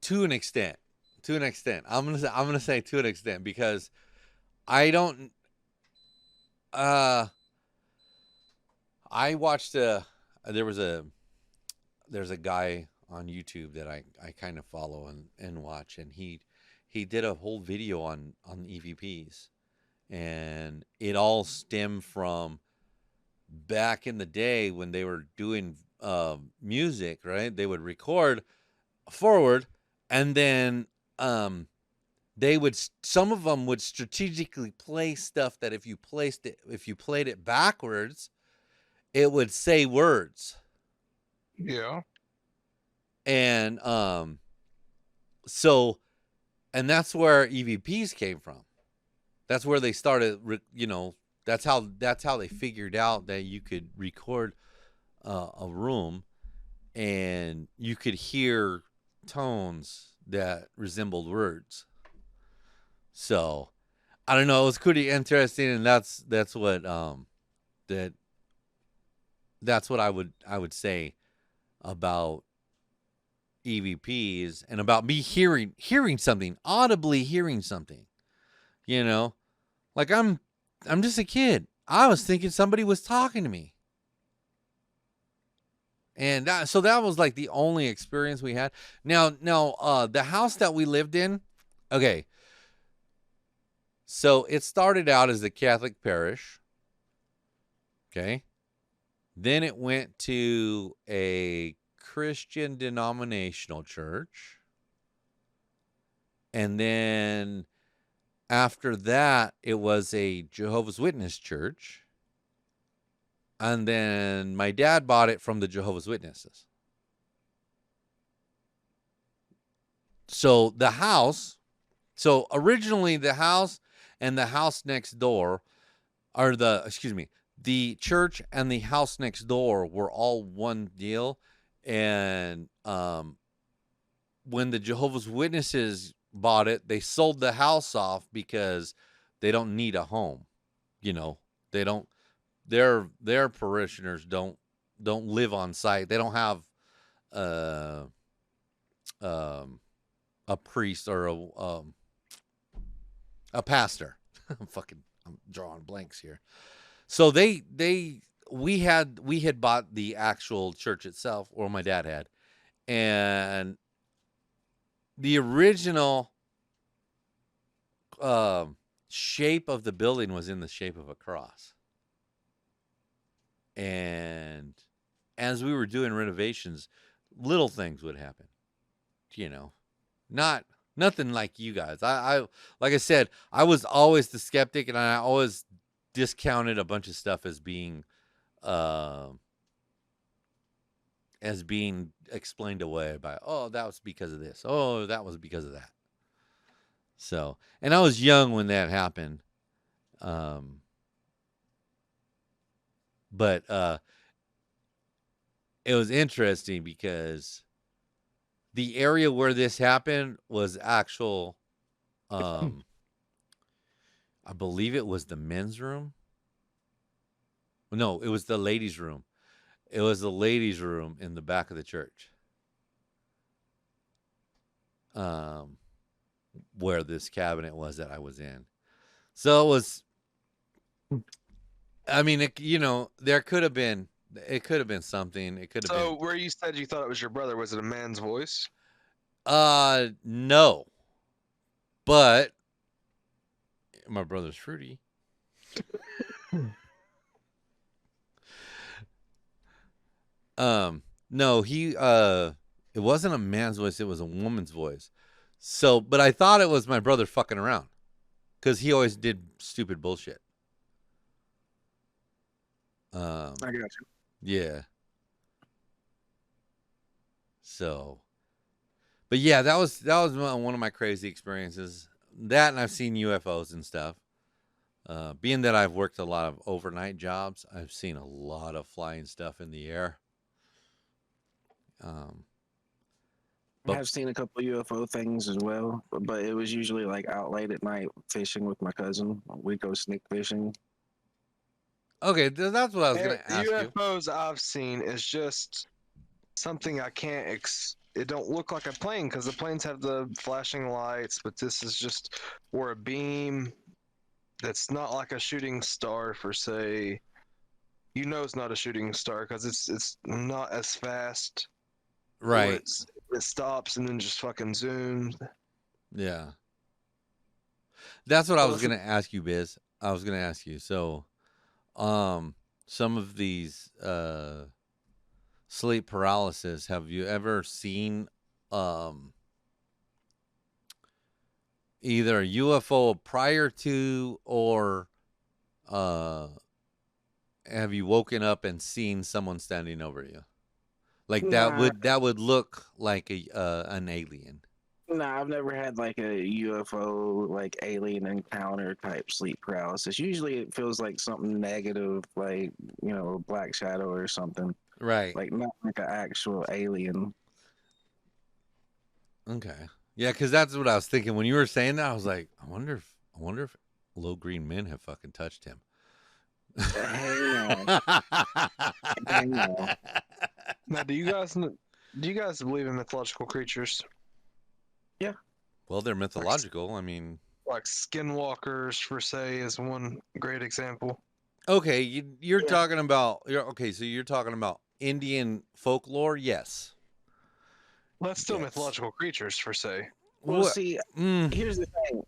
to an extent. To an extent, I'm gonna say to an extent because I don't. Uh, I watched there's a guy on YouTube that I kind of follow and watch, and he did a whole video on EVPs, and it all stemmed from back in the day when they were doing music, right? They would record forward, and then um, some of them would strategically play stuff that if you played it backwards, it would say words. Yeah. And so and that's where EVPs came from. That's where they started, that's how they figured out that you could record a room and you could hear tones that resembled words. So I don't know, it was pretty interesting, and that's what that that's what I would say about EVPs and about me hearing something, audibly hearing something. You know, like I'm just a kid. I was thinking somebody was talking to me. And that was like the only experience we had. Now, the house that we lived in, okay. So it started out as a Catholic parish. Okay. Then it went to a Christian denominational church. And then after that, it was a Jehovah's Witness church. And then my dad bought it from the Jehovah's Witnesses. So originally the house and the house next door the church and the house next door were all one deal. And when the Jehovah's Witnesses bought it, they sold the house off because they don't need a home. They don't. Their parishioners don't live on site. They don't have a priest or a pastor. I'm drawing blanks here. So we had bought the actual church itself, or my dad had, and the original shape of the building was in the shape of a cross. And as we were doing renovations, little things would happen. Nothing like you guys. I like I said, I was always the skeptic, and I always discounted a bunch of stuff as being explained away by, oh, that was because of this. Oh, that was because of that. So, and I was young when that happened. But it was interesting because the area where this happened was actual I believe it was the men's room. No, it was the ladies' room. It was the ladies' room in the back of the church. Where this cabinet was that I was in. So it was, I mean, there could have been, it could have been something. It could have So been, where you said you thought it was your brother, was it a man's voice? no, but my brother's fruity. No, it wasn't a man's voice. It was a woman's voice. So, but I thought it was my brother fucking around because he always did stupid bullshit. I got you. Yeah. So, but yeah, that was one of my crazy experiences. That, and I've seen UFOs and stuff. Being that I've worked a lot of overnight jobs, I've seen a lot of flying stuff in the air. But- I've seen a couple UFO things as well, but it was usually like out late at night fishing with my cousin. We'd go sneak fishing. Okay, that's what I was Hey, going to ask you. UFOs I've seen is just something I can't. It don't look like a plane because the planes have the flashing lights, but this is just or a beam that's not like a shooting star for say. You know it's not a shooting star because it's not as fast. or Right. It stops and then just fucking zooms. Yeah. That's what I Well, was going to ask you, Biz. I was going to ask you. So, some of these sleep paralysis, have you ever seen either a UFO prior to, or have you woken up and seen someone standing over you? Like Nah. that would look like an alien. Nah, I've never had like a UFO, like alien encounter type sleep paralysis. Usually it feels like something negative, like, a black shadow or something. Right. Like not like an actual alien. Okay. Yeah, because that's what I was thinking when you were saying that. I was like, I wonder if low green men have fucking touched him. Hang on. Hang on. Now, do you guys believe in mythological creatures Well, they're mythological. I mean, like skinwalkers, for say, is one great example? okay, you're Yeah. talking about so you're talking about Indian folklore, yes. Well, that's still Yes. mythological creatures, for say. Well, What? see, here's the thing.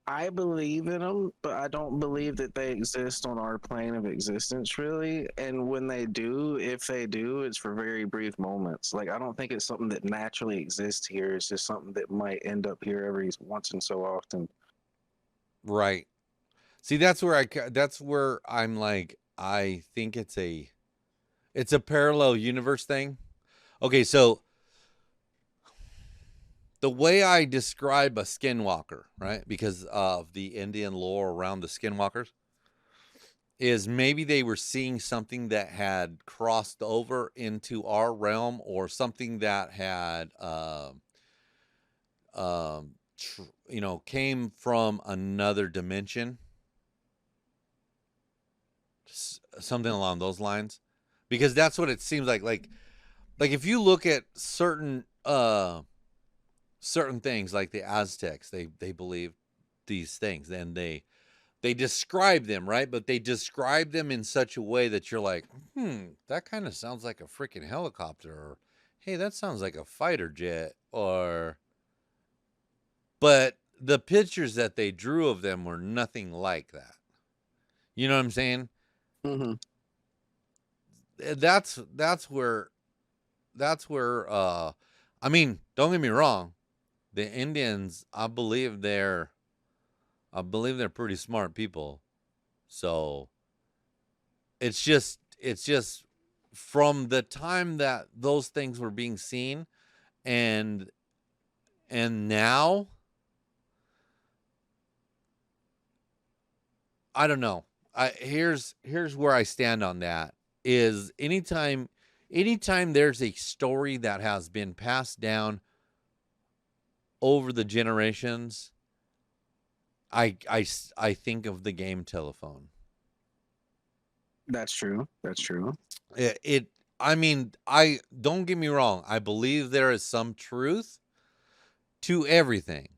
I believe in them, but I don't believe that they exist on our plane of existence, really. And when they do, if they do, it's for very brief moments. Like, I don't think it's something that naturally exists here. It's just something that might end up here every once and so often. Right. See, that's where I'm like, I think it's a parallel universe thing. Okay, so the way I describe a skinwalker, right? Because of the Indian lore around the skinwalkers, is maybe they were seeing something that had crossed over into our realm, or something that had came from another dimension, something along those lines, because that's what it seems like if you look at certain things, like the Aztecs, they believe these things, and they describe them, right? But they describe them in such a way that you're like, that kind of sounds like a freaking helicopter, or hey, that sounds like a fighter jet, but the pictures that they drew of them were nothing like that. You know what I'm saying? Mm-hmm. That's where I mean, don't get me wrong, the Indians, I believe they're pretty smart people. So it's just from the time that those things were being seen, and now, I don't know. Here's where I stand on that, is anytime there's a story that has been passed down over the generations, I think of the game telephone. That's true. That's true. I mean, I don't get me wrong. I believe there is some truth to everything,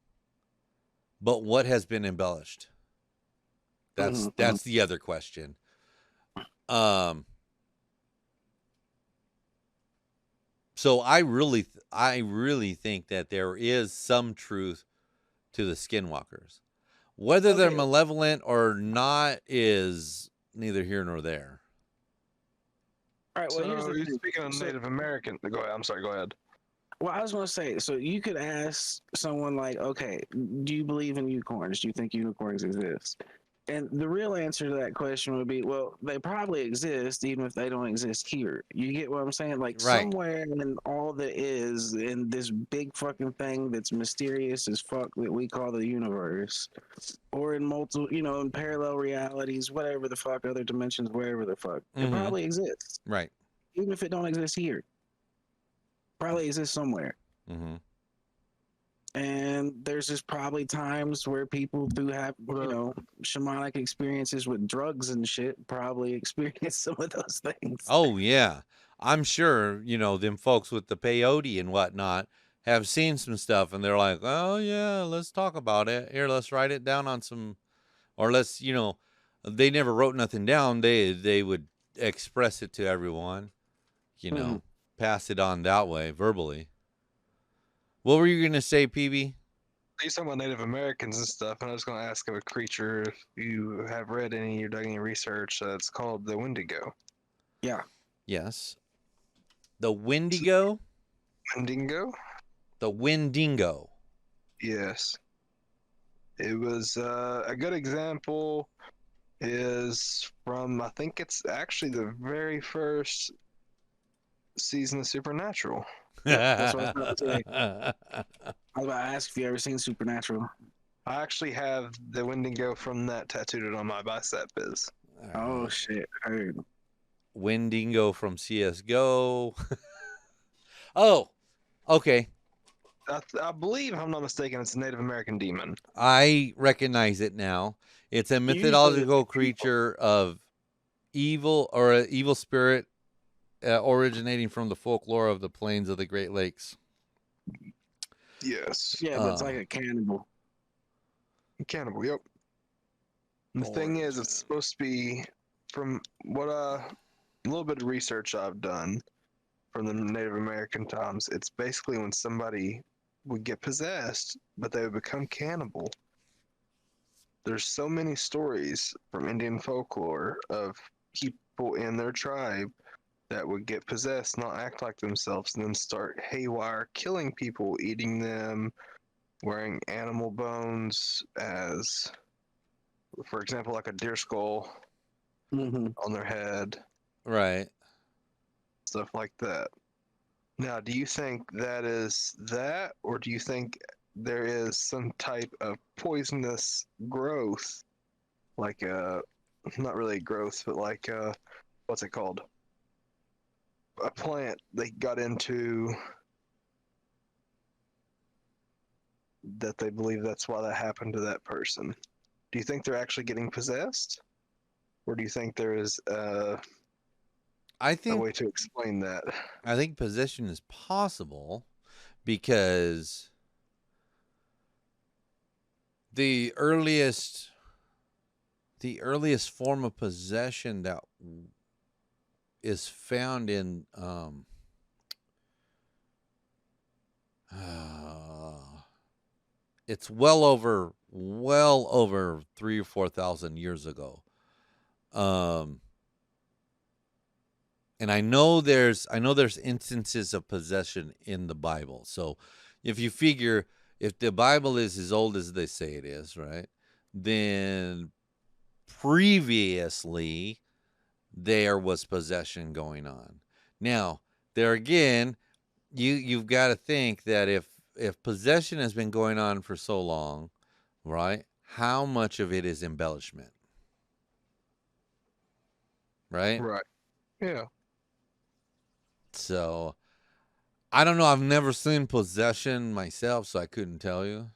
but what has been embellished? That's the other question. So I really think that there is some truth to the skinwalkers. Whether they're Okay. malevolent or not is neither here nor there. All right. Well, here's So the you thing. speaking of So- Native American? Go ahead. I'm sorry. Go ahead. Well, I was going to say, so you could ask someone like, okay, do you believe in unicorns? Do you think unicorns exist? And the real answer to that question would be, well, they probably exist, even if they don't exist here. You get what I'm saying? Like Right. somewhere in all that is in this big fucking thing that's mysterious as fuck that we call the universe, or in multiple, in parallel realities, whatever the fuck, other dimensions, wherever the fuck, it Mhm. probably exists, Right. even if it don't exist here. Probably exists somewhere. Mm-hmm. And there's just probably times where people do have, shamanic experiences with drugs and shit, probably experience some of those things. Oh yeah, I'm sure them folks with the peyote and whatnot have seen some stuff, and they're like, "Oh yeah, let's talk about it. Here, let's write it down on some, or let's they never wrote nothing down. They would express it to everyone, Mhm. pass it on that way verbally." What were you gonna say, PB? You talking about Native Americans and stuff, and I was going to ask of a creature if you have read any or done any research. It's called the Wendigo. Yes, the Wendigo, Wendigo? the Wendigo. Yes. It was a good example is from, I think it's actually the very first season of Supernatural. That's what I was about to say. I was about to ask if you ever seen Supernatural. I actually have the Wendigo from that tattooed on my bicep. Oh shit! I heard. Wendigo from CS:GO. Oh, okay. I believe, if I'm not mistaken, it's a Native American demon. I recognize it now. It's a Usually mythological it's creature of evil or an evil spirit originating from the folklore of the plains of the Great Lakes. Yes. Yeah, but it's like a cannibal. Cannibal, yep. And the thing is, it's supposed to be, from what a little bit of research I've done from the Native American times, it's basically when somebody would get possessed, but they would become cannibal. There's so many stories from Indian folklore of people in their tribe that would get possessed, not act like themselves, and then start haywire killing people, eating them, wearing animal bones as, for example, like a deer skull Mm-hmm. on their head, Right. stuff like that. Now, do you think that is that, or do you think there is some type of poisonous growth, like not really growth, but like what's it called? A plant they got into that they believe that's why that happened to that person. Do you think they're actually getting possessed? Or do you think there is I a think way to explain that? I think possession is possible because the earliest form of possession that is found in it's well over 3 or 4,000 years ago. And I know there's instances of possession in the Bible. So if you figure if the Bible is as old as they say it is, right? Then previously there was possession going on. Now, there again, you've got to think that if possession has been going on for so long, right? How much of it is embellishment? Right? Right. Yeah. So I don't know. I've never seen possession myself, so I couldn't tell you.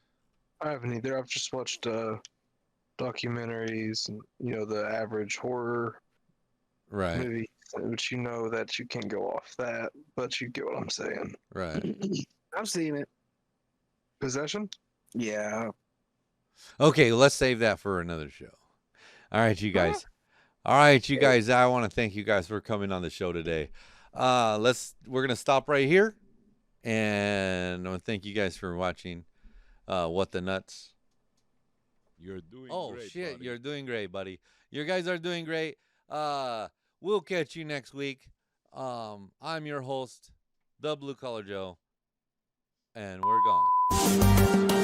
I haven't either. I've just watched documentaries, and, the average horror Right. movie, which that you can't go off that, but you get what I'm saying. Right. I've seen it. Possession? Yeah. Okay, let's save that for another show. All right, you guys. All right, you guys. I want to thank you guys for coming on the show today. We're gonna stop right here, and I want to thank you guys for watching. What the Nuts? You're doing Oh great, shit, buddy. you're doing great, buddy. You guys are doing great. We'll catch you next week. I'm your host, the Blue Collar Joe, and we're gone.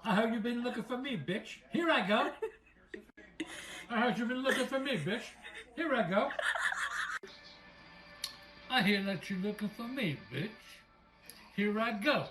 I heard you've been looking for me, bitch. Here I go. I heard you've been looking for me, bitch. Here I go. I hear that you're looking for me, bitch. Here I go.